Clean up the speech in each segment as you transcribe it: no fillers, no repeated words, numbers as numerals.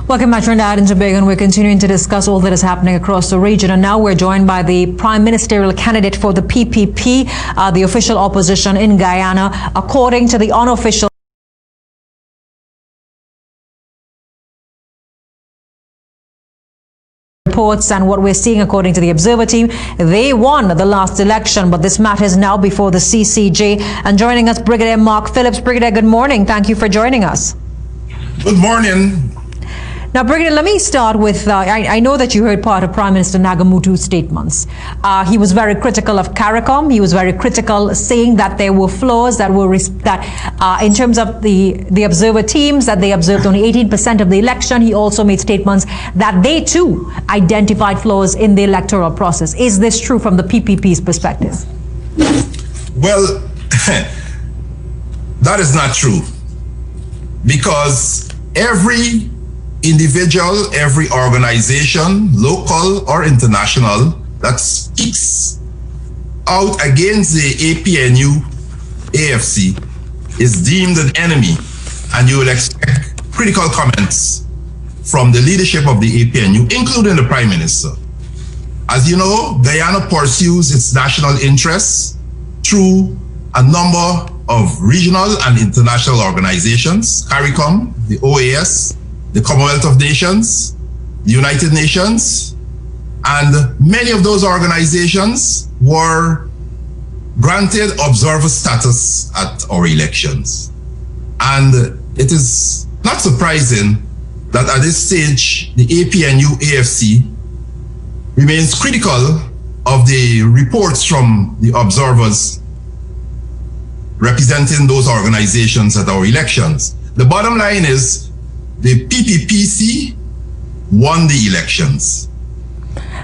Welcome back, Trinidad and Tobago, and we're continuing to discuss all that is happening across the region. And now we're joined by the prime ministerial candidate for the PPP, the official opposition in Guyana, according to the unofficial reports and what we're seeing according to the Observer team. They won the last election, but this matter is now before the CCJ. And joining us, Brigadier Mark Phillips. Brigadier, good morning. Thank you for joining us. Good morning. Now, Brigadier, let me start with, I know that you heard part of Prime Minister Nagamutu's statements. He was very critical of CARICOM. He was very critical, saying that there were flaws that were, in terms of the Observer teams, that they observed only 18% of the election. He also made statements that they too identified flaws in the electoral process. Is this true from the PPP's perspective? Well, that is not true, because every individual, every organization, local or international, that speaks out against the APNU AFC is deemed an enemy, and you will expect critical comments from the leadership of the APNU, including the Prime Minister. As you know, Guyana pursues its national interests through a number of regional and international organizations: CARICOM, the OAS, the Commonwealth of Nations, the United Nations, and many of those organizations were granted observer status at our elections. And it is not surprising that at this stage, the APNU AFC remains critical of the reports from the observers representing those organizations at our elections. The bottom line is, the PPPC won the elections.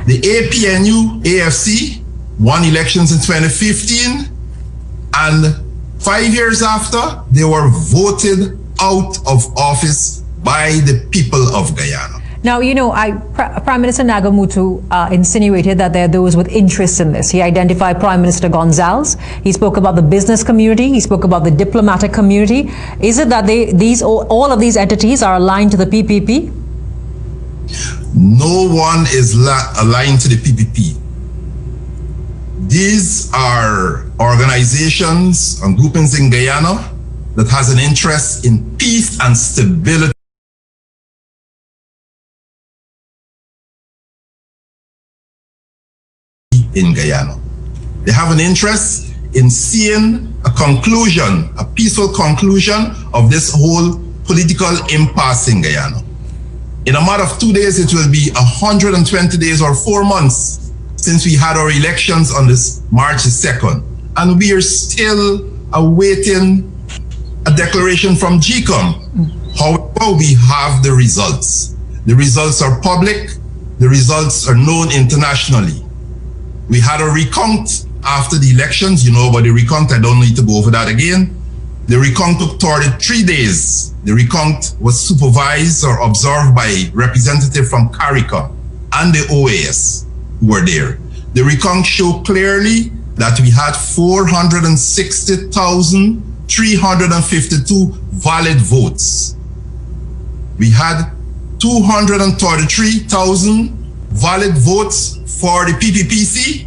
The APNU AFC won elections in 2015, and 5 years after, they were voted out of office by the people of Guyana. Now, you know, Prime Minister Nagamutu insinuated that there are those with interest in this. He identified Prime Minister Gonzalez. He spoke about the business community. He spoke about the diplomatic community. Is it that all of these entities are aligned to the PPP? No one is aligned to the PPP. These are organizations and groupings in Guyana that has an interest in peace and stability in Guyana. They have an interest in seeing a conclusion, a peaceful conclusion of this whole political impasse in Guyana. In a matter of 2 days, it will be 120 days or 4 months since we had our elections on this March 2nd. And we are still awaiting a declaration from GCOM. However, we have the results. The results are public. The results are known internationally. We had a recount after the elections. You know about the recount. I don't need to go over that again. The recount took 33 days. The recount was supervised or observed by representatives from CARICOM and the OAS who were there. The recount showed clearly that we had 460,352 valid votes. We had 233,000 valid votes for the PPPC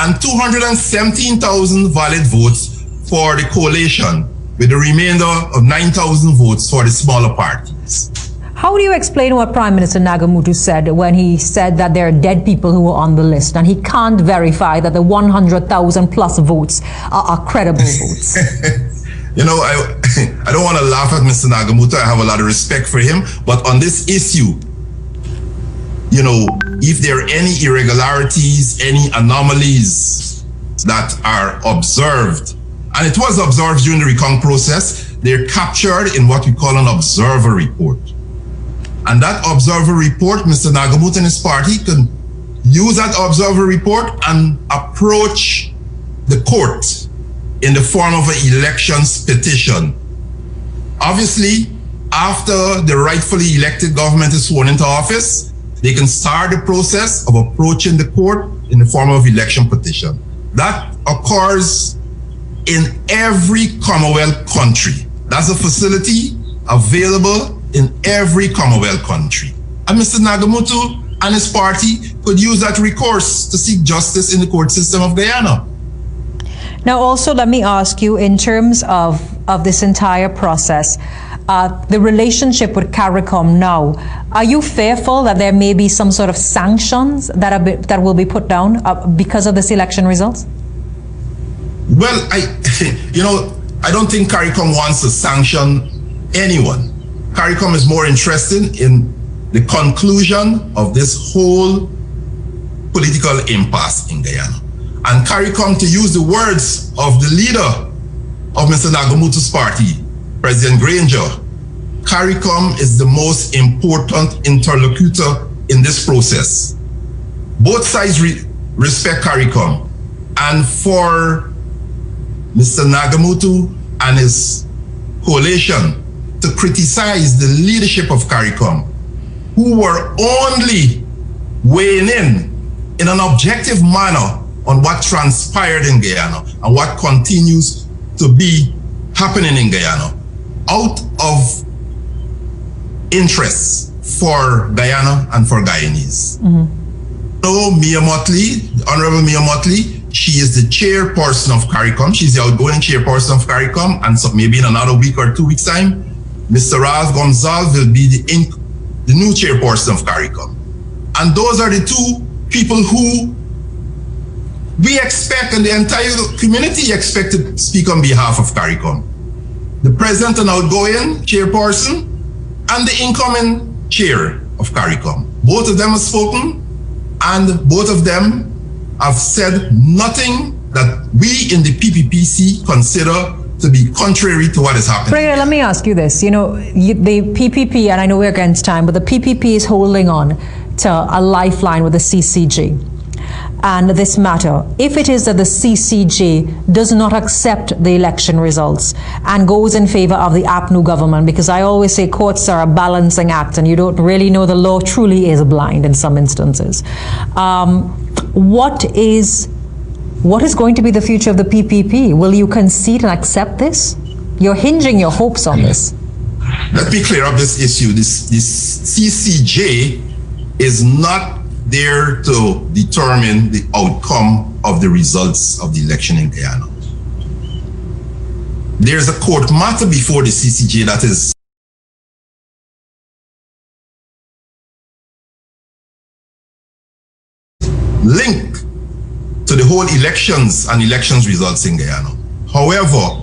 and 217,000 valid votes for the coalition, with the remainder of 9,000 votes for the smaller parties. How do you explain what Prime Minister Nagamutu said when he said that there are dead people who were on the list, and he can't verify that the 100,000 plus votes are credible votes? You know, I don't want to laugh at Mr. Nagamutu. I have a lot of respect for him, but on this issue, you know, if there are any irregularities, any anomalies that are observed, and it was observed during the recount process, they're captured in what we call an observer report. And that observer report, Mr. Nagamutu and his party can use that observer report and approach the court in the form of an elections petition. Obviously, after the rightfully elected government is sworn into office, they can start the process of approaching the court in the form of election petition. That occurs in every Commonwealth country. That's a facility available in every Commonwealth country. And Mr. Nagamutu and his party could use that recourse to seek justice in the court system of Guyana. Now, also, let me ask you, in terms of this entire process, the relationship with CARICOM now, are you fearful that there may be some sort of sanctions that will be put down because of this election results? Well, I don't think CARICOM wants to sanction anyone. CARICOM is more interested in the conclusion of this whole political impasse in Guyana. And CARICOM, to use the words of the leader of Mr. Nagamutu's party, President Granger, CARICOM is the most important interlocutor in this process. Both sides respect CARICOM. And for Mr. Nagamutu and his coalition to criticize the leadership of CARICOM, who were only weighing in an objective manner on what transpired in Guyana and what continues to be happening in Guyana, out of interest for Guyana and for Guyanese. So Mia Motley, the Honorable Mia Motley, she is the chairperson of CARICOM. She's the outgoing chairperson of CARICOM, and so maybe in another week or 2 weeks' time, Mr. Ralph Gonzalez will be the new chairperson of CARICOM. And those are the two people who we expect, and the entire community expect, to speak on behalf of CARICOM. The present and outgoing chairperson and the incoming chair of CARICOM. Both of them have spoken, and both of them have said nothing that we in the PPPC consider to be contrary to what is happening. Gregory, let me ask you this. The PPP, and I know we're against time, but the PPP is holding on to a lifeline with the CCG. And this matter, if it is that the CCG does not accept the election results and goes in favor of the APNU government, because I always say courts are a balancing act and you don't really know, the law truly is blind in some instances. What is going to be the future of the PPP? Will you concede and accept this? You're hinging your hopes on this. Let me clear up this issue. This CCJ is not there to determine the outcome of the results of the election in Guyana. There's a court matter before the CCJ that is linked to the whole elections and elections results in Guyana. However,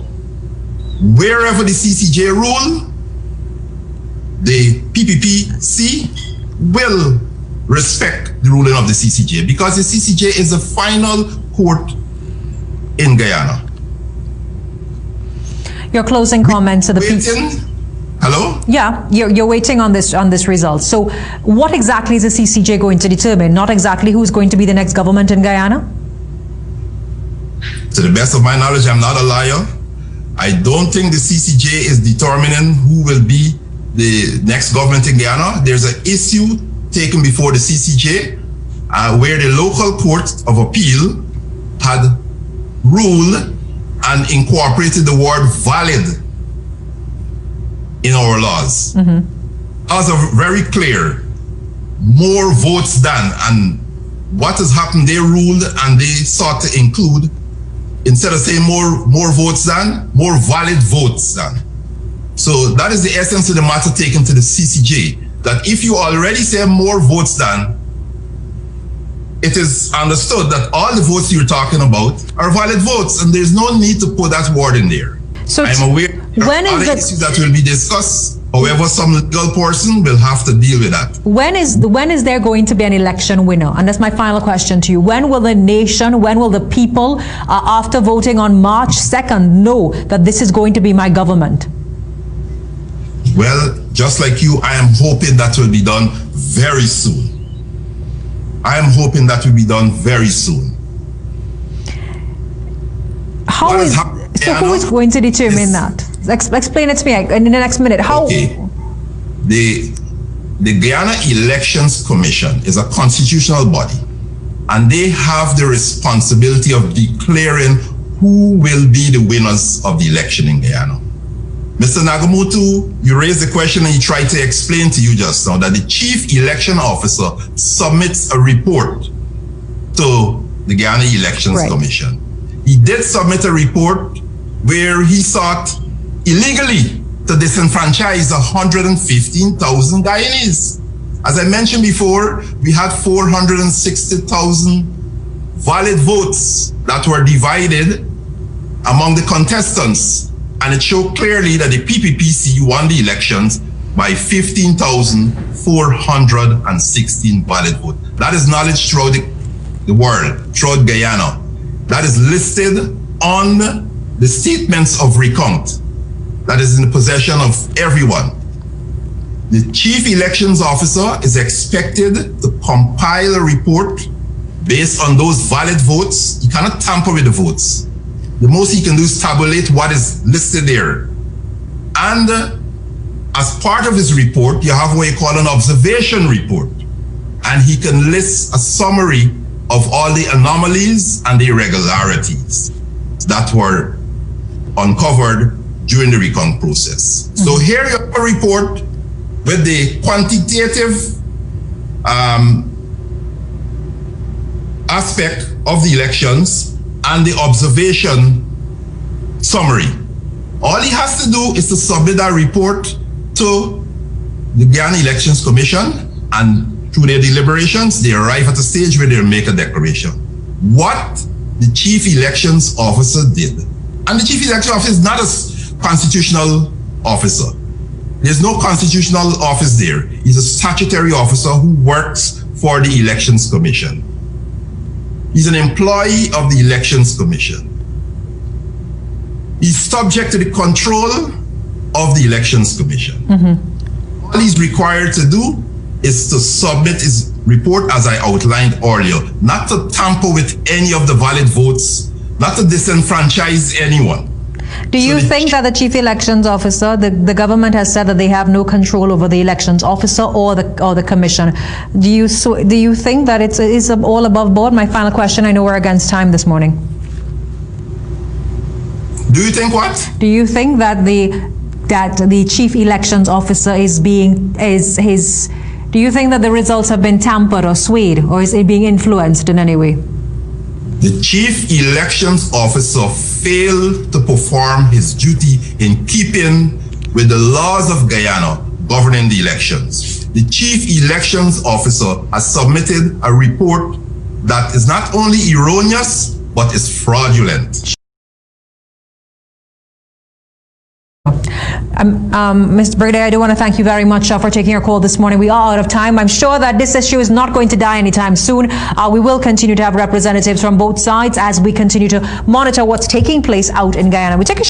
wherever the CCJ rule, the PPPC will respect the ruling of the CCJ, because the CCJ is the final court in Guyana. Your closing comments to the PPP. Hello? Yeah, you're waiting on this result. So what exactly is the CCJ going to determine? Not exactly who's going to be the next government in Guyana? To the best of my knowledge, I'm not a liar. I don't think the CCJ is determining who will be the next government in Guyana. There's an issue taken before the CCJ where the local court of appeal had ruled and incorporated the word valid in our laws. Laws are very clear. More votes than, and what has happened, they ruled and they sought to include, instead of saying more votes than, more valid votes than. So that is the essence of the matter taken to the CCJ, that if you already say more votes than, it is understood that all the votes you're talking about are valid votes, and there's no need to put that word in there. So I'm aware there are other issues that will be discussed. However, some legal person will have to deal with that. When is there going to be an election winner? And that's my final question to you. When will the nation, when will the people, after voting on March 2nd, know that this is going to be my government? Well, just like you, I am hoping that will be done very soon. I am hoping that will be done very soon. So who is going to determine that? Explain it to me in the next minute. How? Okay. The Guyana Elections Commission is a constitutional body, and they have the responsibility of declaring who will be the winners of the election in Guyana. Mr. Nagamutu, you raised the question and he tried to explain to you just now that the chief election officer submits a report to the Guyana Elections Commission. He did submit a report where he sought illegally to disenfranchise 115,000 Guyanese. As I mentioned before, we had 460,000 valid votes that were divided among the contestants, and it showed clearly that the PPPC won the elections by 15,416 valid votes. That is knowledge throughout the world, throughout Guyana. That is listed on the statements of recount that is in the possession of everyone. The chief elections officer is expected to compile a report based on those valid votes. You cannot tamper with the votes. The most he can do is tabulate what is listed there. And as part of his report, you have what you call an observation report. And he can list a summary of all the anomalies and the irregularities that were uncovered during the recount process. So here you have a report with the quantitative aspect of the elections and the observation summary. All he has to do is to submit that report to the Guyana Elections Commission, and through their deliberations, they arrive at a stage where they'll make a declaration. What the chief elections officer did, and the chief election officer is not a constitutional officer. There's no constitutional office there. He's a statutory officer who works for the Elections Commission. He's an employee of the Elections Commission. He's subject to the control of the Elections Commission. All he's required to do is to submit his report as I outlined earlier, not to tamper with any of the valid votes, not to disenfranchise anyone. Do you think that the chief elections officer, the government has said that they have no control over the elections officer or the commission? Do you think that it's all above board? My final question. I know we're against time this morning. Do you think what? Do you think that the chief elections officer do you think that the results have been tampered or swayed, or is it being influenced in any way? The chief elections officer failed to perform his duty in keeping with the laws of Guyana governing the elections. The chief elections officer has submitted a report that is not only erroneous, but is fraudulent. Mr. Brady, I do want to thank you very much for taking our call this morning. We are out of time. I'm sure that this issue is not going to die anytime soon. We will continue to have representatives from both sides as we continue to monitor what's taking place out in Guyana. We take a